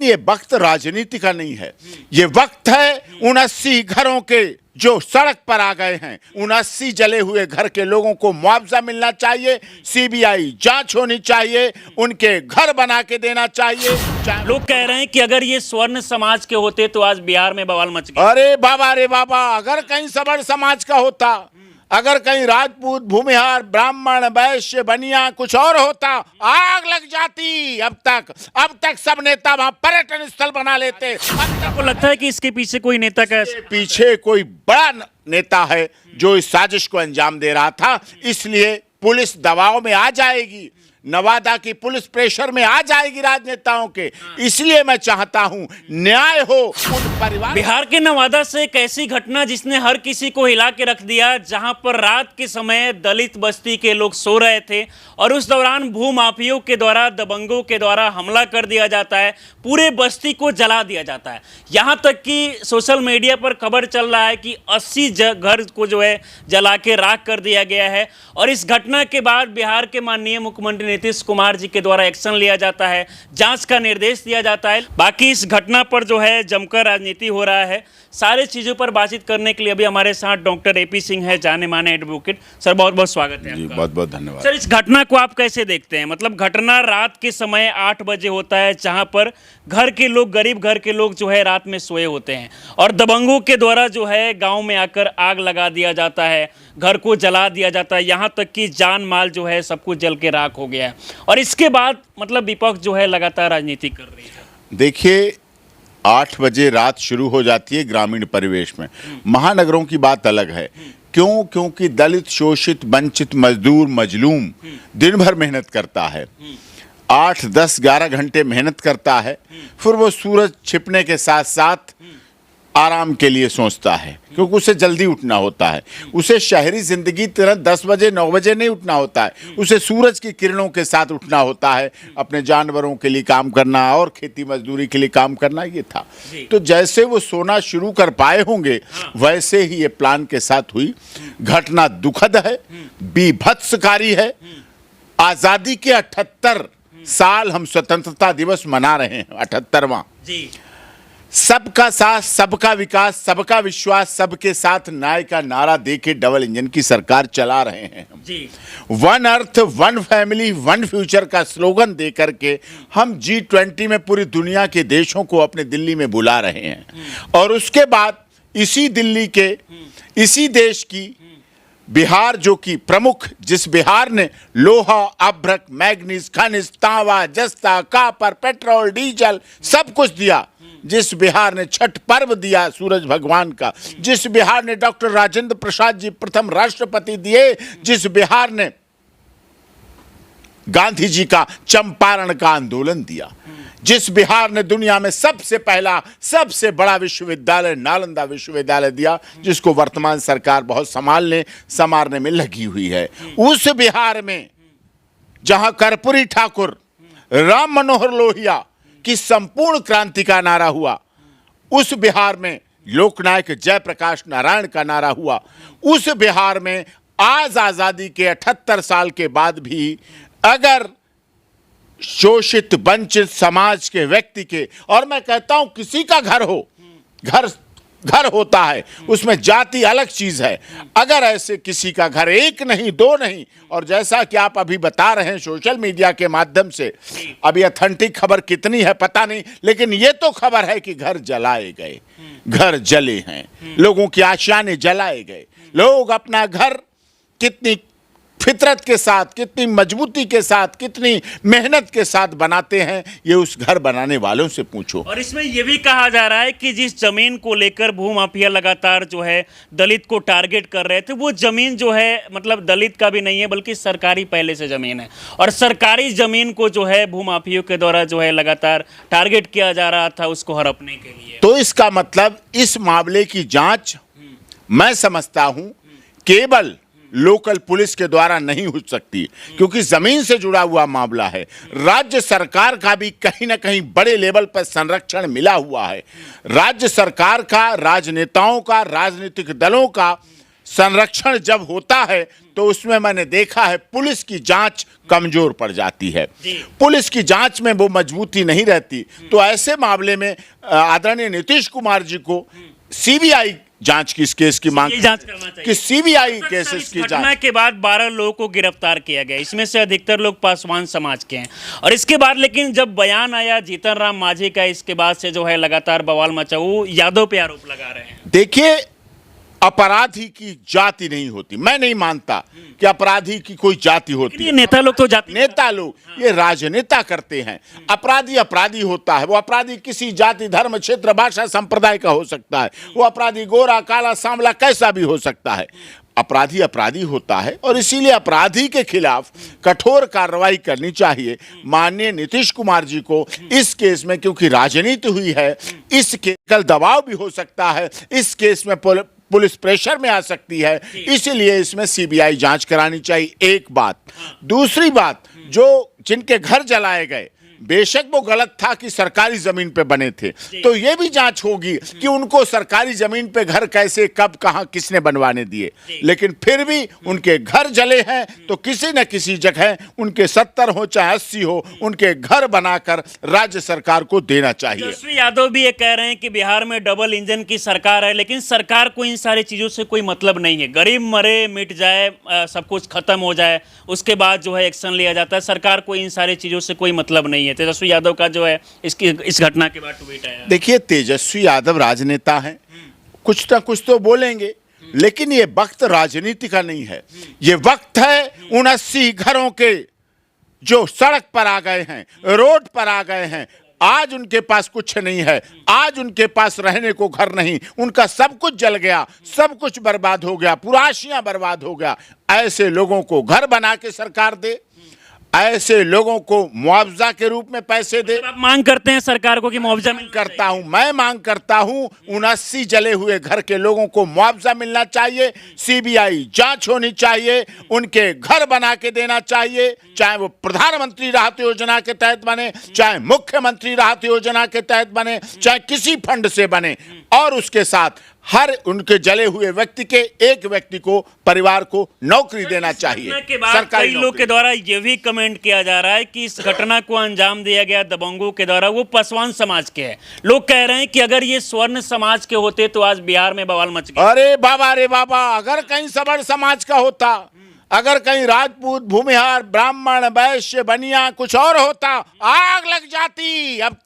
ये वक्त राजनीति का नहीं है, ये वक्त है उन 80 घरों के जो सड़क पर आ गए हैं। उन 80 जले हुए घर के लोगों को मुआवजा मिलना चाहिए, सीबीआई जांच होनी चाहिए, उनके घर बना के देना चाहिए। लोग कह रहे हैं कि अगर ये स्वर्ण समाज के होते तो आज बिहार में बवाल मच गया। अरे बाबा, अगर कहीं सवर्ण समाज का होता, अगर कहीं राजपूत, भूमिहार, ब्राह्मण, वैश्य, बनिया कुछ और होता, आग लग जाती। अब तक सब नेता वहां पर्यटन स्थल बना लेते। आपको लगता है कि इसके पीछे कोई नेता का पीछे कोई बड़ा नेता है जो इस साजिश को अंजाम दे रहा था, इसलिए पुलिस दबाव में आ जाएगी, नवादा की पुलिस प्रेशर में आ जाएगी राजनेताओं के। इसलिए मैं चाहता हूं न्याय हो उन परिवार। बिहार के नवादा से एक ऐसी घटना जिसने हर किसी को हिला के रख दिया, जहां पर रात के समय दलित बस्ती के लोग सो रहे थे और उस दौरान भूमाफियों के द्वारा, दबंगों के द्वारा हमला कर दिया जाता है, पूरे बस्ती को जला दिया जाता है। यहां तक कि सोशल मीडिया पर खबर चल रहा है कि 80 घर को जो है जला के राख कर दिया गया है। और इस घटना के बाद बिहार के माननीय मुख्यमंत्री नीतीश कुमार जी के द्वारा एक्शन लिया जाता है, जांच का निर्देश दिया जाता है। बाकी इस घटना पर जो है जमकर राजनीति हो रहा है। सारे चीजों पर बातचीत करने के लिए अभी हमारे साथ डॉक्टर एपी सिंह है, जाने माने एडवोकेट। सर बहुत बहुत स्वागत है आपका। बहुत बहुत धन्यवाद। सर इस घटना को आप कैसे देखते हैं? मतलब घटना रात के समय 8 बजे होता है, जहां पर घर के लोग, गरीब घर के लोग जो है रात में सोए होते हैं और दबंगों के द्वारा जो है गांव में आकर आग लगा दिया जाता है, घर को जला दिया जाता है, यहाँ तक कि जान माल जो है सब कुछ जल के राख हो गया है। और इसके बाद मतलब विपक्ष जो है लगातार राजनीति कर रही है। देखिए 8 बजे रात शुरू हो जाती है ग्रामीण परिवेश में, महानगरों की बात अलग है। क्यों? क्योंकि दलित, शोषित, वंचित, मजदूर, मजलूम दिन भर मेहनत करता है, 8, 10, 11 घंटे मेहनत करता है, फिर वो सूरज छिपने के साथ साथ आराम के लिए सोचता है, क्योंकि उसे जल्दी उठना होता है। उसे शहरी जिंदगी तरह 10 बजे 9 बजे नहीं उठना होता है, उसे सूरज की किरणों के साथ उठना होता है, अपने जानवरों के लिए काम करना और खेती मजदूरी के लिए काम करना, ये था। तो जैसे वो सोना शुरू कर पाए होंगे वैसे ही ये प्लान के साथ हुई। घटना दुखद है, बीभत्सकारी है। आजादी के 78 साल हम स्वतंत्रता दिवस मना रहे हैं, 78वां। सबका साथ, सबका विकास, सबका विश्वास, सबके साथ न्याय का नारा देके डबल इंजन की सरकार चला रहे हैं हम। One earth, one family, one future का स्लोगन दे करके हम G20 में पूरी दुनिया के देशों को अपने दिल्ली में बुला रहे हैं। और उसके बाद इसी दिल्ली के, इसी देश की बिहार, जो कि प्रमुख, जिस बिहार ने लोहा, अभ्रक, मैग्नीज, खनिज, तांबा, जस्ता, कापर, पेट्रोल, डीजल सब कुछ दिया, जिस बिहार ने छठ पर्व दिया सूरज भगवान का, जिस बिहार ने डॉक्टर राजेंद्र प्रसाद जी प्रथम राष्ट्रपति दिए, जिस बिहार ने गांधी जी का चंपारण का आंदोलन दिया, जिस बिहार ने दुनिया में सबसे पहला, सबसे बड़ा विश्वविद्यालय नालंदा विश्वविद्यालय दिया, जिसको वर्तमान सरकार बहुत संवारने में लगी हुई है, उस बिहार में जहां कर्पूरी ठाकुर, राम मनोहर लोहिया की संपूर्ण क्रांति का नारा हुआ, उस बिहार में लोकनायक जयप्रकाश नारायण का नारा हुआ, उस बिहार में आज आजादी के 78 साल के बाद भी अगर शोषित, वंचित समाज के व्यक्ति के, और मैं कहता हूं किसी का घर हो, घर होता है, उसमें जाति अलग चीज है, अगर ऐसे किसी का घर, एक नहीं, दो नहीं, और जैसा कि आप अभी बता रहे हैं सोशल मीडिया के माध्यम से, अभी ऑथेंटिक खबर कितनी है पता नहीं, लेकिन ये तो खबर है कि घर जलाए गए, घर जले हैं, लोगों की आशाएं जलाए गए, लोग अपना घर कितनी फितरत के साथ, कितनी मजबूती के साथ, कितनी मेहनत के साथ बनाते हैं, ये उस घर बनाने वालों से पूछो। और इसमें यह भी कहा जा रहा है कि जिस जमीन को लेकर भूमाफिया लगातार जो है दलित को टारगेट कर रहे थे, वो जमीन जो है मतलब दलित का भी नहीं है, बल्कि सरकारी पहले से जमीन है, और सरकारी जमीन को जो है भूमाफियों के द्वारा जो है लगातार टारगेट किया जा रहा था उसको हड़पने के लिए। तो इसका मतलब इस मामले की जांच मैं समझता हूं केवल लोकल पुलिस के द्वारा नहीं हो सकती, क्योंकि जमीन से जुड़ा हुआ मामला है। राज्य सरकार का भी कहीं ना कहीं बड़े लेवल पर संरक्षण मिला हुआ है। राज्य सरकार का, राजनेताओं का, राजनीतिक दलों का संरक्षण जब होता है तो उसमें मैंने देखा है पुलिस की जांच कमजोर पड़ जाती है, पुलिस की जांच में वो मजबूती नहीं रहती। तो ऐसे मामले में आदरणीय नीतीश कुमार जी को सीबीआई जांच की इस केस की मांग जांच करना चाहिए कि सीबीआई केसेस की घटना जांच। के बाद 12 लोगों को गिरफ्तार किया गया, इसमें से अधिकतर लोग पासवान समाज के हैं। और इसके बाद लेकिन जब बयान आया जीतन राम मांझी का, इसके बाद से जो है लगातार बवाल मचा, वो यादव पे आरोप लगा रहे हैं। देखिए, अपराधी की जाति नहीं होती, मैं नहीं मानता कि अपराधी की कोई जाति होती है। नेता लोग तो जाति नेता लोग ये राजनेता करते हैं। अपराधी अपराधी होता है, वो अपराधी किसी जाति धर्म क्षेत्र भाषा संप्रदाय का हो सकता है, वो अपराधी गोरा काला सांवला कैसा भी हो सकता है। अपराधी अपराधी होता है और इसीलिए अपराधी के खिलाफ कठोर कार्रवाई करनी चाहिए। माननीय नीतीश कुमार जी को इस केस में, क्योंकि राजनीति हुई है, इसके कल दबाव भी हो सकता है, इस केस में पुलिस प्रेशर में आ सकती है, इसलिए इसमें सीबीआई जांच करानी चाहिए, एक बात। दूसरी बात, जो जिनके घर जलाए गए, बेशक वो गलत था कि सरकारी जमीन पे बने थे, तो ये भी जांच होगी कि उनको सरकारी जमीन पे घर कैसे, कब, कहां, किसने बनवाने दिए। लेकिन फिर भी उनके घर जले हैं तो किसी न किसी जगह उनके 70 हो चाहे 80 हो, उनके घर बनाकर राज्य सरकार को देना चाहिए। तेजस्वी यादव भी ये कह रहे हैं कि बिहार में डबल इंजन की सरकार है, लेकिन सरकार को इन सारी चीजों से कोई मतलब नहीं है। गरीब मरे मिट जाए, सब कुछ खत्म हो जाए, उसके बाद जो है एक्शन लिया जाता है। सरकार को इन सारी चीजों से कोई मतलब नहीं है। तेजस्वी यादव का जो है इस घटना के बाद ट्वीट आया। देखिए, तेजस्वी यादव राजनेता हैं, कुछ ना कुछ तो बोलेंगे, लेकिन ये वक्त राजनीति का नहीं है। ये वक्त है उन 80 घरों के जो सड़क पर आ गए हैं, रोड पर आ गए हैं। आज उनके पास कुछ नहीं है, आज उनके पास रहने को घर नहीं, उनका सब कुछ जल गया, सब कुछ बर्बाद हो गया, पूरा आशियां बर्बाद हो गया। ऐसे लोगों को घर बना के सरकार दे, ऐसे लोगों को मुआवजा के रूप में पैसे दे। आप मांग करते हैं सरकार को कि मुआवजा करता हूं, मैं मांग करता हूं, उन 80 जले हुए घर के लोगों को मुआवजा मिलना चाहिए, सीबीआई जांच होनी चाहिए, उनके घर बना के देना चाहिए, चाहे वो प्रधानमंत्री राहत योजना के तहत बने, चाहे मुख्यमंत्री राहत योजना के तहत बने, चाहे किसी फंड से बने। और उसके साथ हर उनके जले हुए व्यक्ति के एक व्यक्ति को, परिवार को नौकरी देना चाहिए। के बाद कई लोग के द्वारा ये भी कमेंट किया जा रहा है कि इस घटना को अंजाम दिया गया दबंगों के द्वारा, वो पासवान समाज के हैं। लोग कह रहे हैं कि अगर ये स्वर्ण समाज के होते तो आज बिहार में बवाल मच गया। अरे बाबा, अगर कहीं सवर्ण समाज का होता, अगर कहीं राजपूत, भूमिहार, ब्राह्मण, वैश्य, बनिया कुछ और होता, आग लग जाती। अब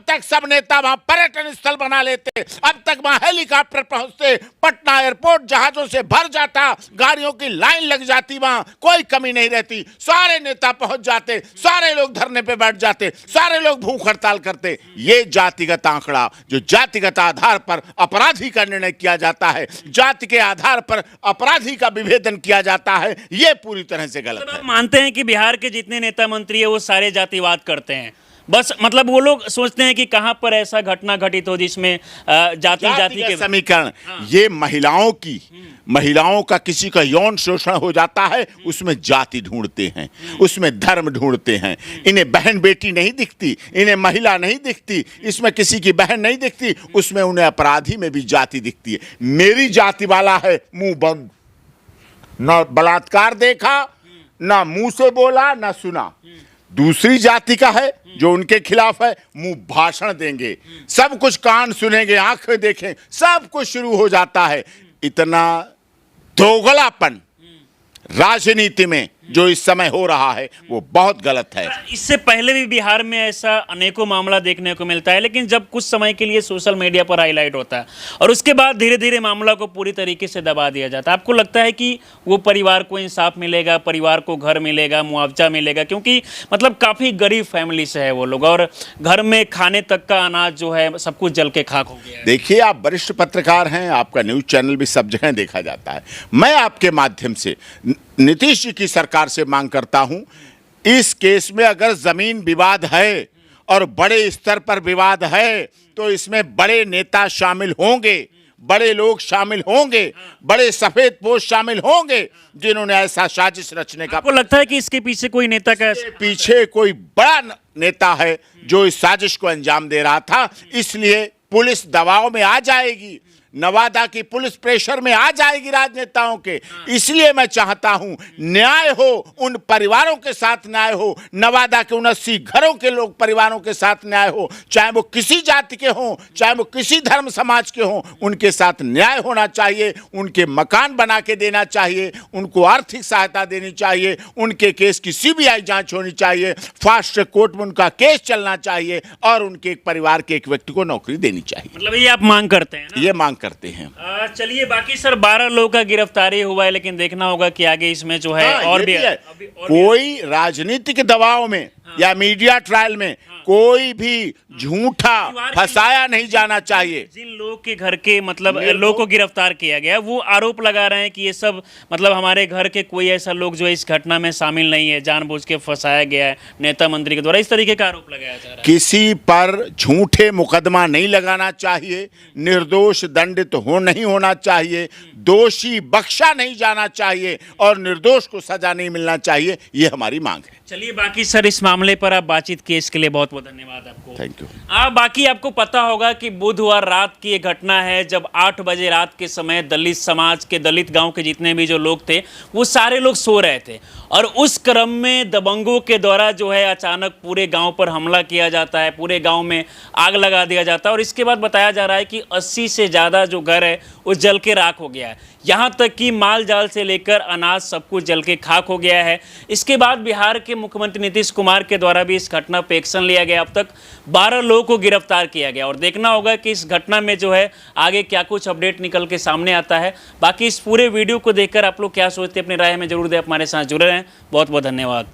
तक सब नेता वहां पर्यटन स्थल बना लेते, अब तक वहां हेलीकॉप्टर पहुंचते, पटना एयरपोर्ट जहाजों से भर जाता, गाड़ियों की लाइन लग जाती, वहां कोई कमी नहीं रहती, सारे नेता पहुंच जाते, सारे लोग धरने पे बैठ जाते, सारे लोग भूख हड़ताल करते। ये जातिगत आंकड़ा, जो जातिगत आधार पर अपराधी का निर्णय किया जाता है, जाति के आधार पर अपराधी का विभेदन किया जाता है, ये पूरी तरह से गलत है। आप मानते हैं कि बिहार के जितने नेता मंत्री है वो सारे जातिवाद करते हैं? बस मतलब वो लोग सोचते हैं कि कहां पर ऐसा घटना घटित हो जिसमें जाति के समीकरण, ये महिलाओं का किसी का यौन शोषण हो जाता है, उसमें जाति ढूंढते हैं, उसमें धर्म ढूंढते हैं। इन्हें बहन बेटी नहीं दिखती, इन्हें महिला नहीं दिखती, इसमें किसी की बहन नहीं दिखती, उसमें उन्हें अपराधी में भी जाति दिखती है। मेरी जाति वाला है, मुंह बंद, ना बलात्कार देखा, ना मुंह से बोला, ना सुना। दूसरी जाति का है जो उनके खिलाफ है, मुंह भाषण देंगे, सब कुछ कान सुनेंगे, आंखें देखें, सब कुछ शुरू हो जाता है। इतना दोगलापन राजनीति में जो इस समय हो रहा है वो बहुत गलत है। इससे पहले भी बिहार में ऐसा अनेकों मामला देखने को मिलता है, लेकिन जब कुछ समय के लिए सोशल मीडिया पर हाईलाइट होता है और उसके बाद धीरे धीरे मामला को पूरी तरीके से दबा दिया जाता है। आपको लगता है कि वो परिवार को इंसाफ मिलेगा, परिवार को घर मिलेगा, मुआवजा मिलेगा? क्योंकि मतलब काफ़ी गरीब फैमिली से है वो लोग और घर में खाने तक का अनाज जो है सब कुछ जल के खाक हो गया है। देखिए, आप वरिष्ठ पत्रकार हैं, आपका न्यूज़ चैनल भी सब जगह देखा जाता है। मैं आपके माध्यम से नीतीश जी की सरकार से मांग करता हूं, इस केस में अगर जमीन विवाद है और बड़े स्तर पर विवाद है तो इसमें बड़े नेता शामिल होंगे, बड़े लोग शामिल होंगे, बड़े सफेद पोश शामिल होंगे जिन्होंने ऐसा साजिश रचने का। आपको लगता है कि इसके पीछे कोई नेता का पीछे कोई बड़ा नेता है जो इस साजिश को अंजाम दे रहा था, इसलिए पुलिस दबाव में आ जाएगी, नवादा की पुलिस प्रेशर में आ जाएगी राजनेताओं के। इसलिए मैं चाहता हूं न्याय हो, उन परिवारों के साथ न्याय हो, नवादा के 79 घरों के लोग परिवारों के साथ न्याय हो, चाहे वो किसी जाति के हों, चाहे वो किसी धर्म समाज के हों, उनके साथ न्याय होना चाहिए। उनके मकान बना के देना चाहिए, उनको आर्थिक सहायता देनी चाहिए, उनके केस की सीबीआई जांच होनी चाहिए, फास्ट ट्रैक कोर्ट में उनका केस चलना चाहिए और उनके एक परिवार के एक व्यक्ति को नौकरी देनी चाहिए। मतलब ये आप मांग करते हैं ना? ये मांग करते हैं। चलिए, बाकी सर 12 लोगों का गिरफ्तारी हुआ है, लेकिन देखना होगा कि आगे इसमें जो है हाँ, और ये भी है। अभी और कोई राजनीतिक दबाव में या मीडिया ट्रायल में कोई भी झूठा फंसाया नहीं जाना चाहिए। जिन लोग के घर के मतलब लोगों को गिरफ्तार किया गया, वो आरोप लगा रहे हैं कि ये सब मतलब हमारे घर के कोई ऐसा लोग जो इस घटना में शामिल नहीं है, जानबूझ के फंसाया गया है नेता मंत्री के द्वारा, इस तरीके का आरोप लगाया जा रहा है। किसी पर झूठे मुकदमा नहीं लगाना चाहिए, निर्दोष दंडित नहीं होना चाहिए, दोषी बख्शा नहीं जाना चाहिए और निर्दोष को सजा नहीं मिलना चाहिए। ये हमारी मांग है। चलिए, बाकी सर इस मामले पर आप बातचीत किए, इसके लिए बहुत बहुत धन्यवाद आपको। Thank you. बाकी आपको पता होगा कि बुधवार रात की ये घटना है, जब 8 बजे रात के समय दलित समाज के, दलित गांव के जितने भी जो लोग थे, वो सारे लोग सो रहे थे और उस क्रम में दबंगों के द्वारा जो है अचानक पूरे गांव पर हमला किया जाता है, पूरे गांव में आग लगा दिया जाता है और इसके बाद बताया जा रहा है कि 80 से ज़्यादा जो घर है वो जल के राख हो गया है। यहाँ तक कि माल जाल से लेकर अनाज सब कुछ जल के खाक हो गया है। इसके बाद बिहार के मुख्यमंत्री नीतीश कुमार के द्वारा भी इस घटना पर एक्शन लिया गया। अब तक 12 लोगों को गिरफ्तार किया गया और देखना होगा कि इस घटना में जो है आगे क्या कुछ अपडेट निकल के सामने आता है। बाकी इस पूरे वीडियो को देखकर आप लोग क्या सोचते हैं, अपनी राय में जरूर दें। हमारे साथ जुड़े रहें। बहुत बहुत धन्यवाद।